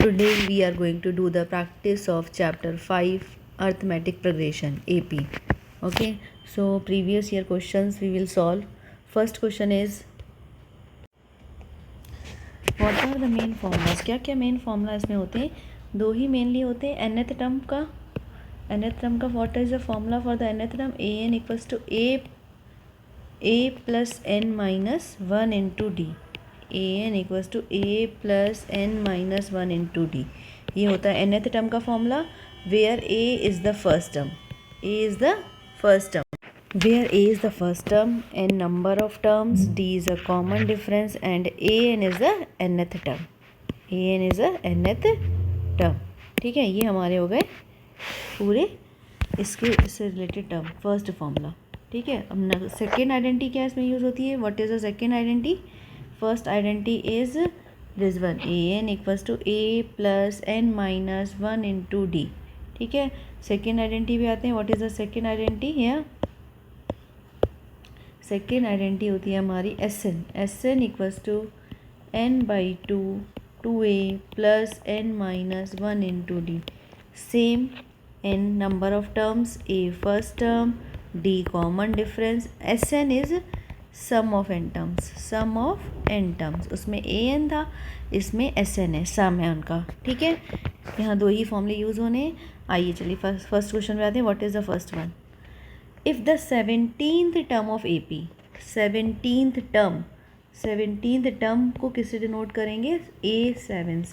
Today we are going to do the practice of chapter 5 arithmetic progression AP. Okay, so previous year questions we will solve. First question is, what are the main formulas? क्या क्या main formula इसमें होते हैं? दो ही mainly होते हैं. nth term का what is the formula for the nth term? an equals to a plus n minus 1 into D. an equals to a plus n minus 1 into D. ये होता है nth टर्म का formula, where a is the first term. Where a is the first term, n number of terms, d is a common difference, and an is the nth term. an is the nth term. ठीक है, ये हमारे हो गए पूरे इससे related term, first formula. ठीक है, अब सेकेंड आइडेंटिटी क्या इसमें यूज़ होती है? What is the second identity? First identity is this one, an equals to a plus n minus 1 into D. ठीक है, सेकेंड आइडेंटिटी भी आते हैं. What is the second identity? Here second identity होती है हमारी S N equals to n by 2a plus n minus 1 into D. Same, n number of terms, a first term, d common difference. S N is some of n terms. उसमें an था, इसमें S N है, सम है उनका. ठीक है, यहाँ दो ही फॉर्मूले यूज़ होने. आइए चलिए फर्स्ट क्वेश्चन पे आते हैं. What is the first one? If the 17th term of AP, 17th term को किससे डिनोट करेंगे? A17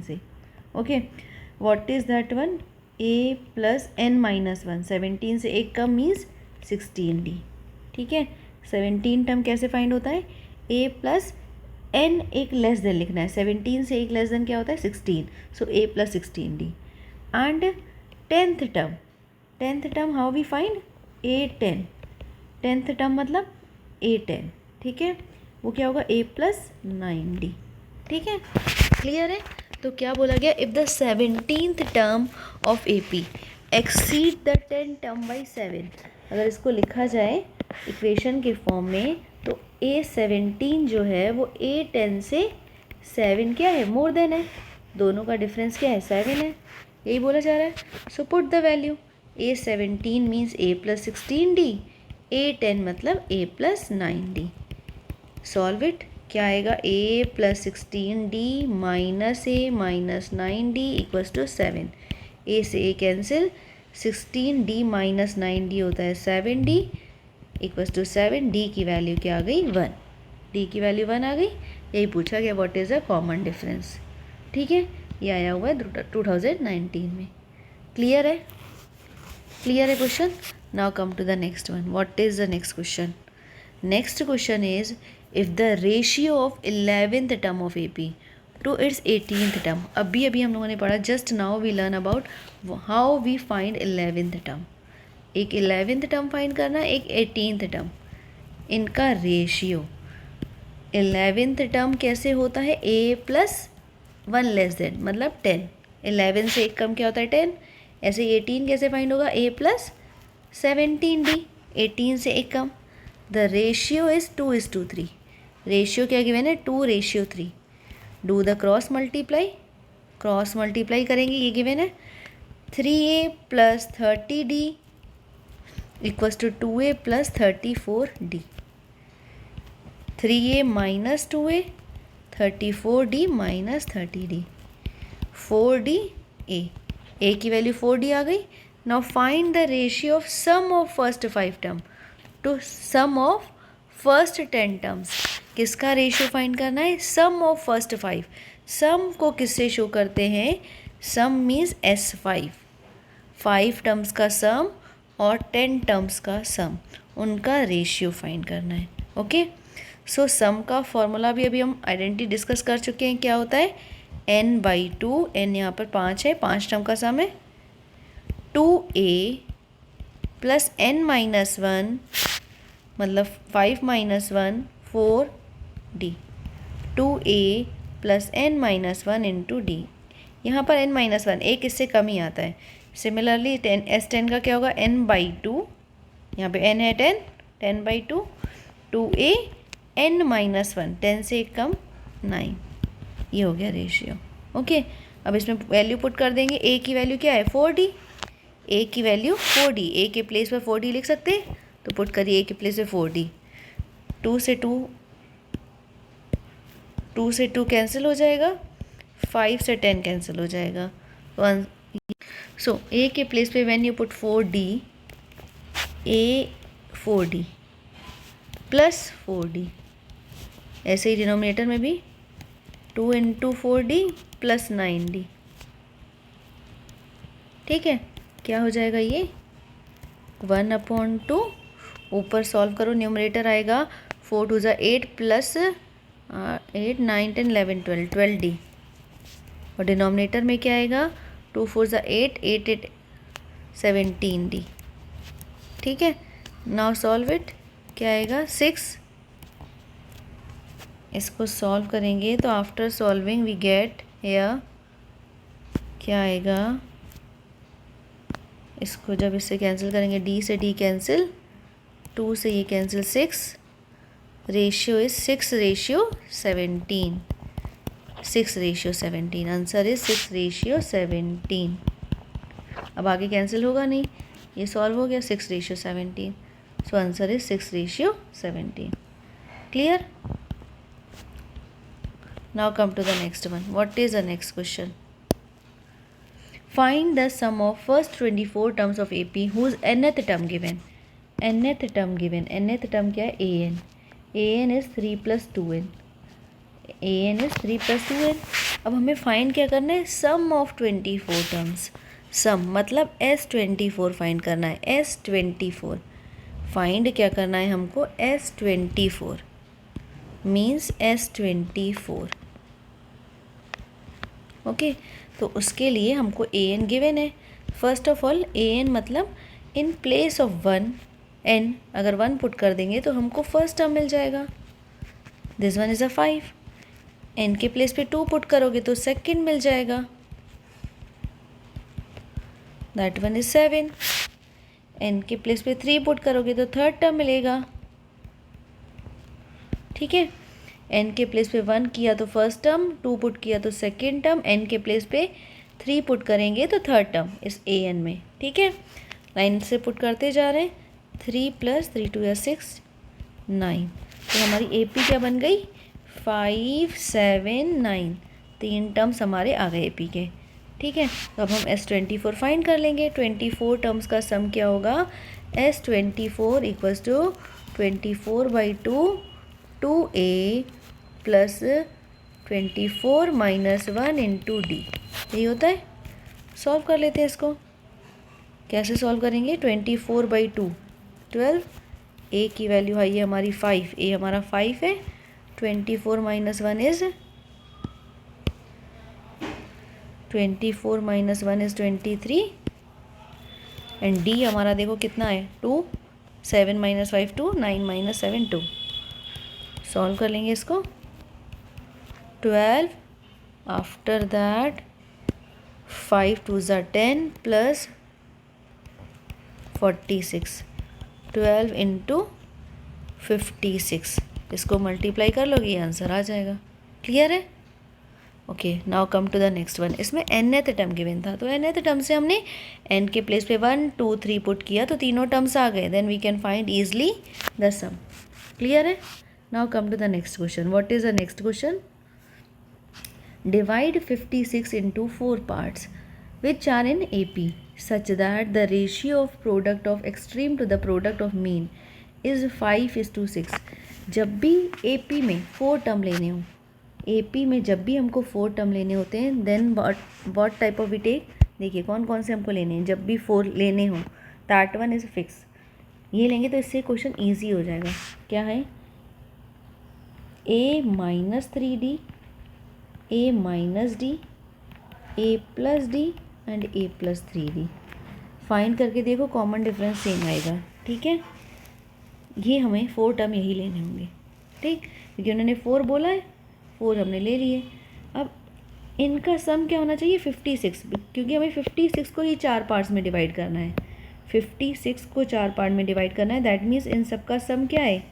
से. Okay, what is that one? A plus n minus 1. 17 से एक कम मीन्स 16D. ठीक है, 17 टर्म कैसे फाइंड होता है? A प्लस n एक लेस देन लिखना है. 17 से एक लेस देन क्या होता है? 16. So A plus 16D. And tenth term how we find? A10. Tenth term मतलब A10. ठीक है, वो क्या होगा? A plus 9D. ठीक है, क्लियर है? तो क्या बोला गया? If the 17th term of AP exceed the 10 term by 7. अगर इसको लिखा जाए इक्वेशन के फॉर्म में, तो A17 जो है वो A10 से 7 क्या है? मोर देन है. दोनों का डिफरेंस क्या है? 7 है. यही बोला जा रहा है. So put the value. A17 means A plus 16D, A10 मतलब A plus 9D. Solve it. क्या आएगा? A plus 16D minus A minus 9D equals to 7. A से A cancel, 16D minus 9D होता है 7D इक्वल्स टू 7. D की value क्या आ गई? 1. D की वैल्यू 1 आ गई. यही पूछा गया what is a common difference. ठीक है, ये आया हुआ है 2019 में. क्लियर है? क्लियर है question? Now come to the next one. What is the next question? Next question is, if the ratio of 11th term of AP to its 18th term. अभी हम लोगों ने पढ़ा, just now we learn about how we find 11th term. एक 11th term फाइंड करना, एक 18th term. इनका रेशियो 11th टर्म कैसे होता है? A प्लस 1 लेस देन मतलब 10. 11 से एक कम क्या होता है? 10. ऐसे 18 कैसे फाइंड होगा? A plus 17D. 18 से एक कम. The ratio is 2:3. रेशियो क्या गिवन है? 2:3. डू द क्रॉस मल्टीप्लाई करेंगे, ये गिवन है. 3A plus 30D equals to 2A plus 34D. 3A minus 2A, 34D minus 30D. 4D A की वैल्यू 4D आ गई. Now find the ratio of sum of first 5 term to sum of first 10 terms. किसका ratio find करना है? सम of first 5. सम को किससे show करते हैं? सम मीन्स S5. 5 टर्म्स का सम और 10 टर्म्स का सम, उनका रेशियो फाइंड करना है. ओके, सो सम का फॉर्मूला भी अभी हम आइडेंटिटी डिस्कस कर चुके हैं. क्या होता है? n by 2. n यहाँ पर 5 है, 5 टर्म का सम है. 2A प्लस n माइनस 1 मतलब 5 minus 1 4D. 2A plus n minus 1 into D. यहाँ पर n माइनस 1 एक इससे कम ही आता है. सिमिलरली S10 का क्या होगा? n by 2. यहाँ पे n है 10 बाई 2. 2A n माइनस 1 10 से एक कम 9. ये हो गया रेशियो. ओके, अब इसमें वैल्यू पुट कर देंगे। ए की वैल्यू क्या है 4D, ए की वैल्यू 4D, ए के प्लेस पर 4D लिख सकते हैं, तो पुट करिए ए के प्लेस पे 4D। 2 से 2 कैंसिल हो जाएगा, 5 से 10 कैंसिल हो जाएगा। सो ए के प्लेस पे when you put 4D, A 4D plus 4D, ऐसे ही डिनोमिनेटर में भी 2 इंटू 4D प्लस 9D। ठीक है, क्या हो जाएगा ये 1/2, ऊपर सॉल्व करो, न्यूमरेटर आएगा 4 2 8 प्लस 8 9 10 11 12 12D, और डिनोमिनेटर में क्या आएगा 2 4 8 8 8 17D। ठीक है, नाउ सॉल्व इट, क्या आएगा 6। इसको सॉल्व करेंगे तो after solving we get here क्या आएगा, इसको जब इससे कैंसिल करेंगे D से D कैंसिल, 2 से ये cancel, 6, ratio is 6:17, 6:17, answer is 6:17। अब आगे कैंसिल होगा नहीं, ये सॉल्व हो गया 6:17, so answer is 6:17। Clear? Now come to the next one. What is the next question? Find the sum of first 24 terms of AP whose nth term given. nth term given. nth term क्या है an. an is 3 plus 2n. an is 3 plus 2n. अब हमें find क्या करना है, सम of 24 terms. सम मतलब S24 find करना है, S24 फाइंड क्या करना है हमको, S24 मीन्स S24। ओके, तो उसके लिए हमको ए एन गिवन है। First of all A N मतलब इन प्लेस ऑफ 1 एन, अगर 1 पुट कर देंगे तो हमको फर्स्ट टर्म मिल जाएगा, this one is a 5। N के प्लेस पे 2 पुट करोगे तो सेकेंड मिल जाएगा, दैट वन इज 7। एन के प्लेस पे 3 पुट करोगे तो थर्ड टर्म मिलेगा। ठीक है, एन के प्लेस पे 1 किया तो फर्स्ट टर्म, 2 पुट किया तो सेकेंड टर्म, एन के प्लेस पे 3 पुट करेंगे तो थर्ड टर्म इस ए एन में। ठीक है, लाइन से पुट करते जा रहे हैं, 3 प्लस 3 2 या 6 9, तो हमारी ए पी क्या बन गई 5 7 9, 3 टर्म्स हमारे आ गए ए पी के। ठीक है, तो अब हम S24 फाइंड कर लेंगे। 24 टर्म्स का सम क्या होगा, S24 equals to 24/2 2a plus 24 minus 1 into D, यही होता है। सॉल्व कर लेते हैं इसको, कैसे सॉल्व करेंगे, 24/2 12, ए की वैल्यू आई है हमारी 5, ए हमारा 5 है, 24 minus 1 is 24 minus 1 is 23, and D हमारा देखो कितना है 2, 7 माइनस 5 2, 9 माइनस 7 2। सॉल्व कर लेंगे इसको, 12 आफ्टर दैट 5 2 10 प्लस 46, 12 इंटू 56, इसको मल्टीप्लाई कर लोगे ये आंसर आ जाएगा। क्लियर है? Okay, now come to the next one. इसमें nth टर्म गिवन था, तो nth टर्म से हमने n के प्लेस पे 1 2 3 पुट किया तो तीनों टर्म्स आ गए, then we can find easily the sum. Clear है? Now come to the next question. What is the next question? Divide 56 into 4 parts which are in AP such that the ratio of product of extreme to the product of mean is 5:6। जब भी AP में 4 term लेने हो, AP में जब भी हमको 4 term लेने होते हैं, then what type of we take, देखिए कौन कौन से हमको लेने हैं। जब भी 4 लेने हो, दैट वन इज़ फिक्स, ये लेंगे तो इससे क्वेश्चन ईजी हो जाएगा। क्या है, a minus 3d, a minus D, a plus D and a plus 3d। Find करके देखो कॉमन डिफरेंस सेम आएगा। ठीक है, ये हमें 4 टर्म यही लेने होंगे। ठीक, क्योंकि उन्होंने 4 बोला है, 4 हमने ले लिए। अब इनका सम क्या होना चाहिए 56, क्योंकि हमें 56 को ही 4 पार्ट्स में डिवाइड करना है। 56 को 4 पार्ट में डिवाइड करना है, दैट मीन्स इन सब का सम क्या है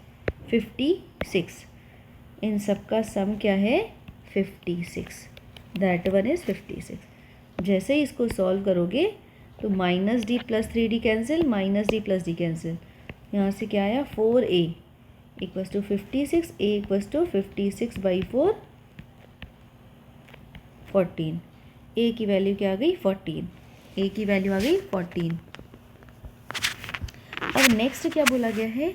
56, इन सब का सम क्या है 56। That one is 56। जैसे ही इसको सॉल्व करोगे तो minus D plus 3d cancel, minus D plus D cancel, यहाँ से क्या आया 4a equals to 56, a equals to 56/4 14। a की वैल्यू क्या आ गई 14, a की वैल्यू आ गई 14। अब नेक्स्ट क्या बोला गया है,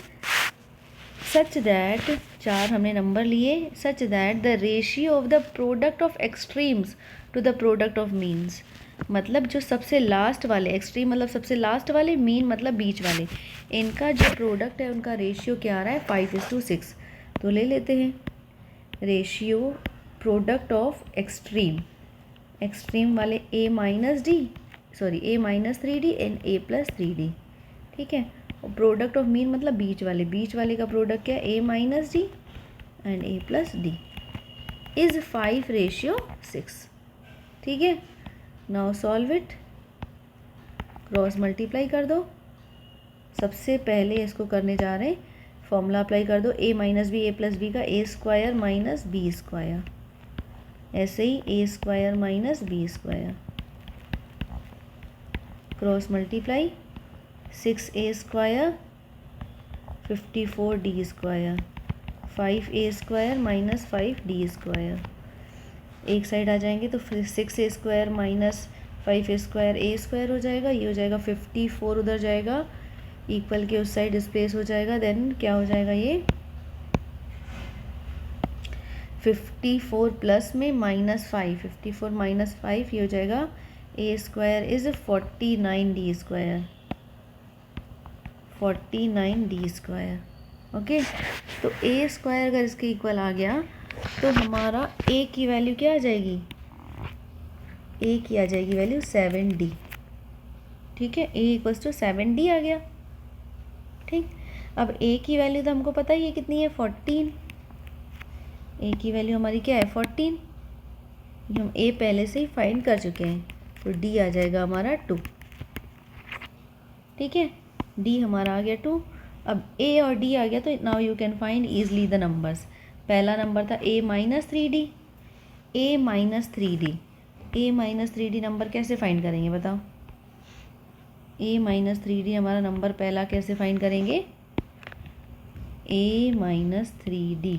सच दैट, 4 हमने नंबर लिए, such that the ratio of the product of extremes to the product of means, मतलब जो सबसे लास्ट वाले, एक्सट्रीम मतलब सबसे लास्ट वाले, मीन मतलब बीच वाले, इनका जो प्रोडक्ट है उनका रेशियो क्या आ रहा है 5:6। तो ले लेते हैं ratio product of extreme, extreme वाले a minus D, sorry a minus 3d and a plus 3d, ठीक है। और प्रोडक्ट ऑफ मीन मतलब बीच वाले, बीच वाले का प्रोडक्ट क्या है a minus D and a plus D is 5:6, ठीक है। Now solve it, cross multiply कर दो। सबसे पहले इसको करने जा रहे हैं, फॉर्मूला अप्लाई कर दो, a minus B A plus B का a square minus B square, ऐसे ही a square minus B square, cross multiply 6a square 54d square, 5a square minus 5d square, एक साइड आ जाएंगे तो फिर 6a square minus 5a square a square हो जाएगा, ये हो जाएगा 54 उधर जाएगा, इक्वल के उस साइड स्पेस हो जाएगा, देन क्या हो जाएगा ये 54 प्लस में माइनस 5, 54 माइनस 5 ये हो जाएगा a square is 49d square, 49d square, okay. तो a स्क्वायर अगर इसके इक्वल आ गया तो हमारा a की वैल्यू क्या आ जाएगी, a की आ जाएगी वैल्यू 7d, ठीक है। a इक्वल्स टू 7d आ गया, ठीक। अब a की वैल्यू तो हमको पता ही है कितनी है 14, a की वैल्यू हमारी क्या है 14, ये हम a पहले से ही फाइंड कर चुके हैं, तो d आ जाएगा हमारा 2, ठीक है। d हमारा आ गया 2। अब a और d आ गया तो now you can find easily the numbers. पहला नंबर था a minus 3d, a minus 3d, a minus 3d number कैसे फाइंड करेंगे बताओ, a माइनस 3d हमारा नंबर पहला कैसे फाइंड करेंगे, a माइनस 3d,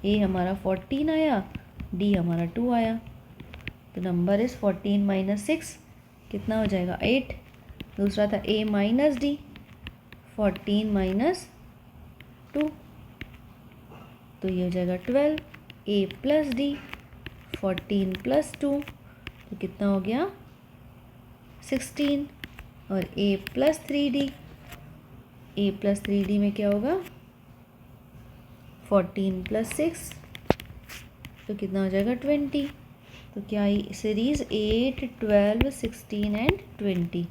a हमारा 14 आया, d हमारा 2 आया, तो नंबर इज़ 14 माइनस 6 कितना हो जाएगा 8। दूसरा था a माइनस d, 14 माइनस 2, तो ये हो जाएगा 12, a प्लस डी 14 प्लस 2, तो कितना हो गया 16, और a plus 3d, a plus 3d में क्या होगा 14 प्लस 6, तो कितना हो जाएगा 20। तो क्या सीरीज़ 8, 12, 16 एंड 20,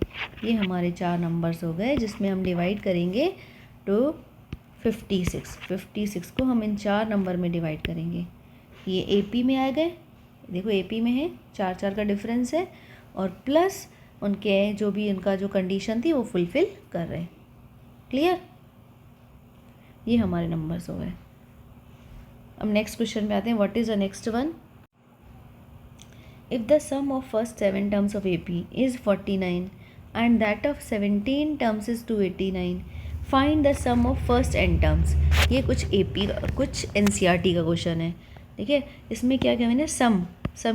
ये हमारे 4 नंबर्स हो गए जिसमें हम डिवाइड करेंगे टू 56 को हम इन 4 नंबर में डिवाइड करेंगे। ये AP में आ गए, देखो AP में है 4 का डिफरेंस है, और प्लस उनके जो भी उनका जो कंडीशन थी वो फुलफ़िल कर रहे हैं। क्लियर, ये हमारे नंबर्स हो गए। अब नेक्स्ट क्वेश्चन पे आते हैं, what is the next one. If the sum of first 7 terms of AP is 49 and that of 17 terms is 289, find the sum of first n terms. ये कुछ AP का, कुछ NCERT का क्वेश्चन है, ठीक है। इसमें क्या क्या मैंने सम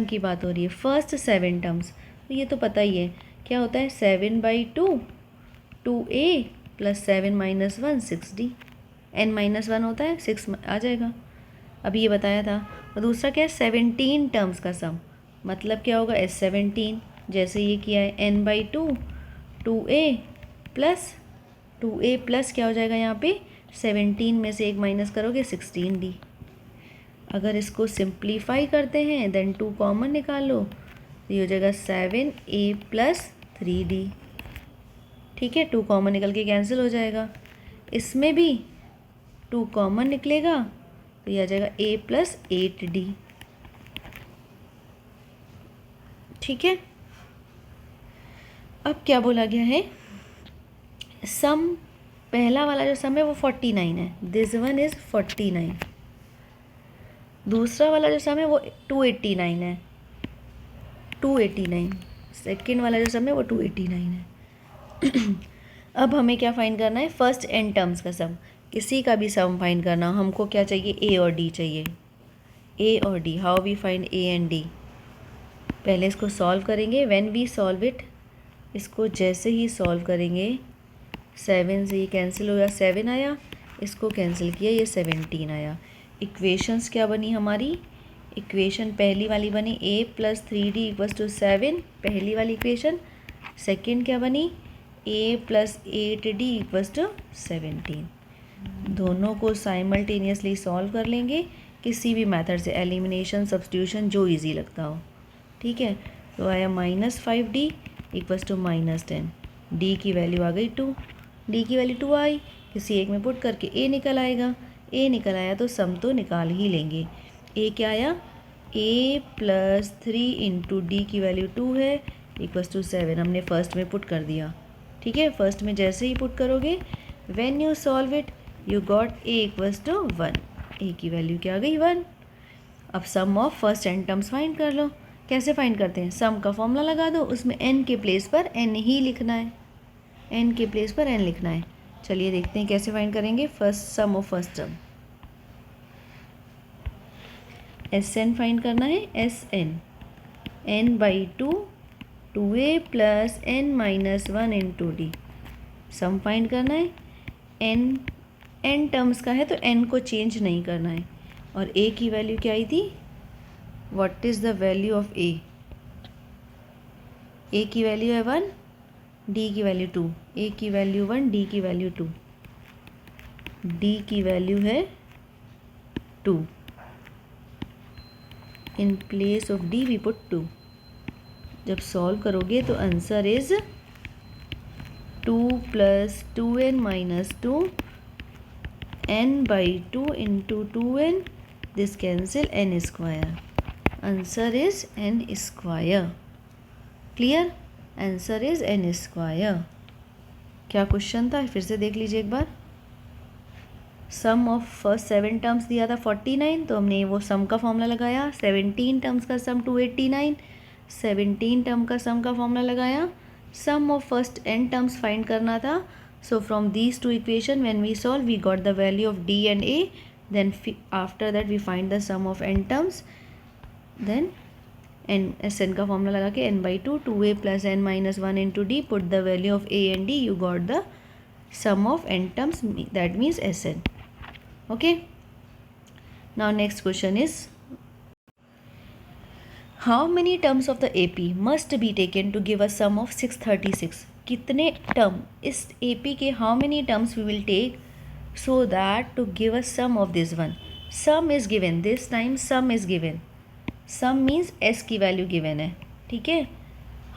की बात हो रही है, फर्स्ट 7 टर्म्स, तो ये तो पता ही है क्या होता है 7/2 2a plus 7 minus 1 6d, n minus 1 होता है 6 आ जाएगा, अभी ये बताया था। और दूसरा क्या है 17 टर्म्स का सम, मतलब क्या होगा S17, जैसे ये किया है n/2 2a प्लस क्या हो जाएगा यहाँ पे 17 में से 1 माइनस करोगे 16d। अगर इसको सिंप्लीफाई करते हैं देन 2 कॉमन निकाल लो, तो ये हो जाएगा 7a प्लस 3d, ठीक है। 2 कॉमन निकल के कैंसिल हो जाएगा, इसमें भी 2 कॉमन निकलेगा तो ये आ जाएगा a प्लस 8d, ठीक है। अब क्या बोला गया है, सम पहला वाला जो सम है वो 49 है, दिस वन इज़ 49। दूसरा वाला जो सम है वो 289 है, 289, सेकेंड वाला जो सम है वो 289 है। अब हमें क्या फाइंड करना है, फर्स्ट एन टर्म्स का सम, किसी का भी सम फाइंड करना। हमको क्या चाहिए, ए और डी चाहिए, ए और D. How we find A and D, पहले इसको सॉल्व करेंगे। व्हेन वी सॉल्व इट, इसको जैसे ही सॉल्व करेंगे 7 से ये कैंसिल हो गया, 7 आया, इसको कैंसिल किया, ये 17 आया। इक्वेशंस क्या बनी हमारी, इक्वेशन पहली वाली बनी a + 3d = 7, पहली वाली इक्वेशन। सेकंड क्या बनी, a + 8d = 17। दोनों को साइमल्टेनियसली सॉल्व कर लेंगे किसी भी मेथड से, एलिमिनेशन, सब्स्टिट्यूशन, जो इजी लगता हो, ठीक है। तो आया -5d = -10, d की वैल्यू आ गई 2, d की वैल्यू 2 आई, किसी एक में पुट करके a निकल आएगा, a निकल आया तो सम तो निकाल ही लेंगे। a क्या आया, a + 3 × d की वैल्यू 2 है = 7, हमने फर्स्ट में पुट कर दिया, ठीक है। फर्स्ट में जैसे ही पुट करोगे, when you solve it you got a = 1, a की वैल्यू क्या आ गई, 1। अब sum of first n terms find कर लो। कैसे फाइंड करते हैं, सम का फॉर्मूला लगा दो, उसमें n के प्लेस पर n ही लिखना है, n के प्लेस पर n लिखना है। चलिए देखते हैं कैसे फाइंड करेंगे। First sum of first term, Sn find करना है, Sn n/2 2a + n - 1 × d, sum find करना है। n टर्म्स का है तो n को चेंज नहीं करना है। और a की वैल्यू क्या आई थी, what is the value of a, a की वैल्यू है 1, d की वैल्यू 2, a की वैल्यू 1, d की वैल्यू 2, d की वैल्यू है 2, in place of d we put 2। जब सॉल्व करोगे तो answer is 2 + 2n - 2 n/2 × 2n, this cancel, n², answer is n²। Clear, answer is n²। क्या क्वेश्चन था, फिर से देख लीजिए एक बार। सम ऑफ फर्स्ट 7 टर्म्स दिया था 49, तो हमने वो सम का फॉर्मूला लगाया। 17 टर्म्स का सम 289, 17 टर्म का सम का फॉर्मूला लगाया। Sum of first n terms find करना था। So from these 2 equation when we solve we got the value of d and a, then after that we find the sum of n terms, then Sn का formula लगा के n/2 2a + n - 1 × d, put the value of a and d, you got the sum of n terms, that means Sn. Okay, now next question is, how many terms of the AP must be taken to give a sum of 636? कितने term इस AP के, how many terms we will take so that to give a sum of this one? Sum is given, this time sum is given, sum means s की value given है, ठीक है।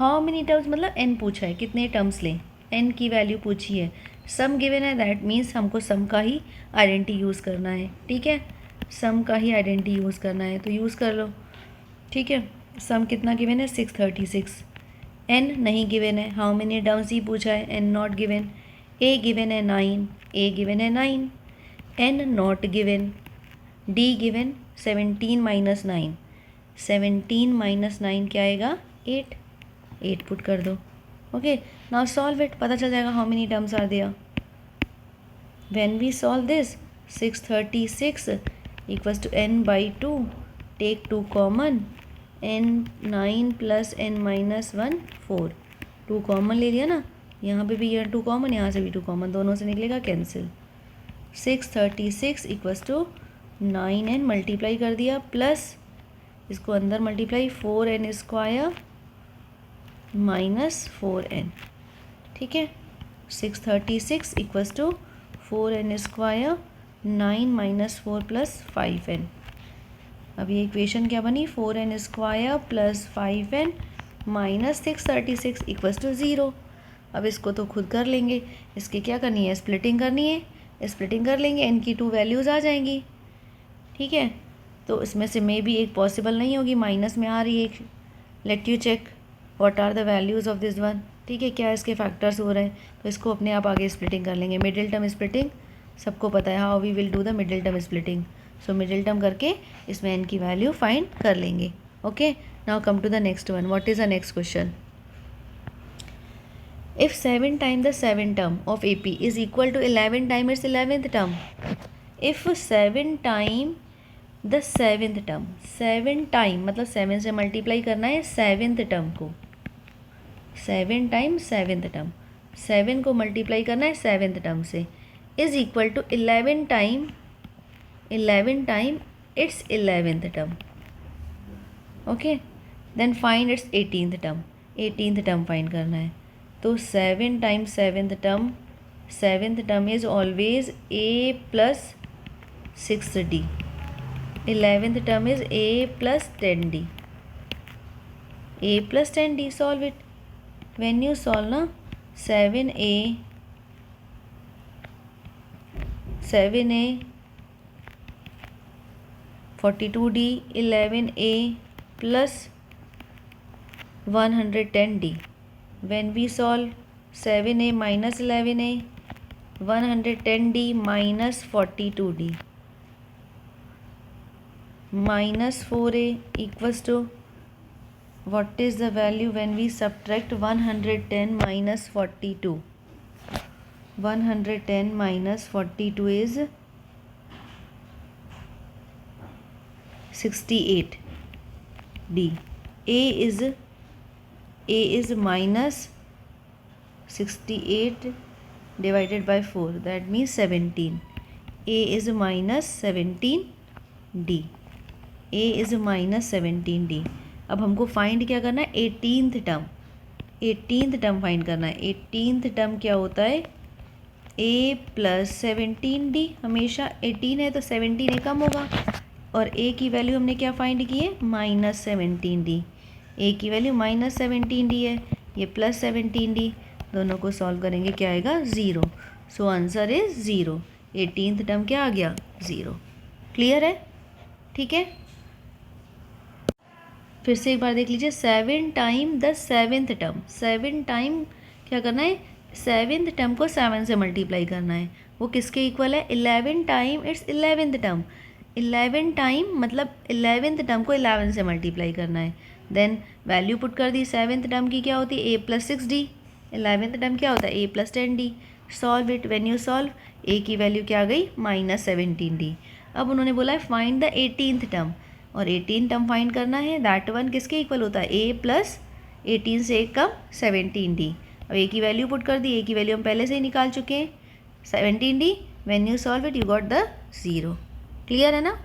how many terms मतलब n पूछा है, कितने terms लें, n की वैल्यू पूछी है, सम गिवन है, दैट मीन्स हमको सम का ही आइडेंटिटी यूज़ करना है, ठीक है। सम का ही आइडेंटिटी यूज़ करना है तो यूज़ कर लो, ठीक है। सम कितना गिवन है, 636। एन नहीं गिवन है, हाउ मेनी टर्म्स ही पूछा है, N not given. A given है 9, ए गिवन है 9, N not given. D given 17 - 9, 17 - 9 क्या आएगा, 8, 8 पुट कर दो। ओके, नाउ सॉल्व इट, पता चल जाएगा how many terms are there. When we solve this, 636 = n/2, take 2 common, n9 + n - 1 4, 2 common ले लिया ना, यहाँ पे भी ये 2 कॉमन, यहाँ से भी 2 कॉमन, दोनों से निकलेगा कैंसिल। 636 = 9n मल्टीप्लाई कर दिया, प्लस इसको अंदर मल्टीप्लाई 4n² - 4n, ठीक है। 636 = 4n², 9 - 4 + 5n। अब ये इक्वेशन क्या बनी, 4n² + 5n - 636 = 0। अब इसको तो खुद कर लेंगे, इसकी क्या करनी है, स्प्लिटिंग करनी है, स्प्लिटिंग कर लेंगे, n की 2 वैल्यूज़ आ जाएंगी, ठीक है। तो इसमें से मे भी एक पॉसिबल नहीं होगी, माइनस में आ रही है, let you check what are the values of this one, ठीक है, क्या इसके फैक्टर्स हो रहे हैं, तो इसको अपने आप आगे स्प्लिटिंग कर लेंगे। मिडिल टर्म स्प्लिटिंग सबको पता है, how we will do the middle term splitting. So middle term करके इसमें n की वैल्यू फाइंड कर लेंगे। Okay, Now come to the next one. What is the next question? If 7 times the 7 term of AP is equal to 11 times its 11th term. If 7 times the 7th term, 7 time मतलब 7 से multiply करना है 7th term को, 7 times 7th term, 7 को multiply करना है 7th term से, is equal to 11 time its 11th term. Okay, then find its 18th term. 18th term फाइंड करना है. तो 7 times 7th term is always a plus 6d. 11th term is a plus 10d. a plus 10d, solve it. When you solve na, 7a 42d, 11a plus 110d. When we solve 7a minus 11a, 110d minus 42d minus 4a equals to, what is the value when we subtract 110 minus 42? 110 minus 42 is 68d. a is minus 68 divided by 4, that means 17. a is minus 17d. a is minus 17d. अब हमको find क्या करना है? 18th term फाइंड करना है. 18th term क्या होता है? a plus 17d. हमेशा 18 है तो 17 कम होगा, और a की वैल्यू हमने क्या फाइंड की है? Minus 17d. a की वैल्यू माइनस 17d है, ये प्लस 17d. दोनों को सॉल्व करेंगे, क्या आएगा? 0. So answer is 0. 18th term क्या आ गया? 0. क्लियर है? ठीक है, फिर से एक बार देख लीजिए. 7 time the 7th term. 7 time क्या करना है? 7th टर्म को 7 से मल्टीप्लाई करना है. वो किसके इक्वल है? 11 time its 11th term. 11 time मतलब 11th टर्म को 11 से मल्टीप्लाई करना है. देन वैल्यू पुट कर दी. 7th टर्म की क्या होती है? a plus 6d. 11th term क्या होता है? a plus 10d. Solve it. When you solve, a की वैल्यू क्या आ गई? Minus 17d. अब उन्होंने बोला है फाइंड द 18th टर्म, और 18 टर्म फाइंड करना है. दैट वन किसके इक्वल होता है? a प्लस 18 से एक कम 17d. अब a की वैल्यू पुट कर दी. a की वैल्यू हम पहले से ही निकाल चुके हैं, 17d. When you solve it you got the 0. Clear है ना?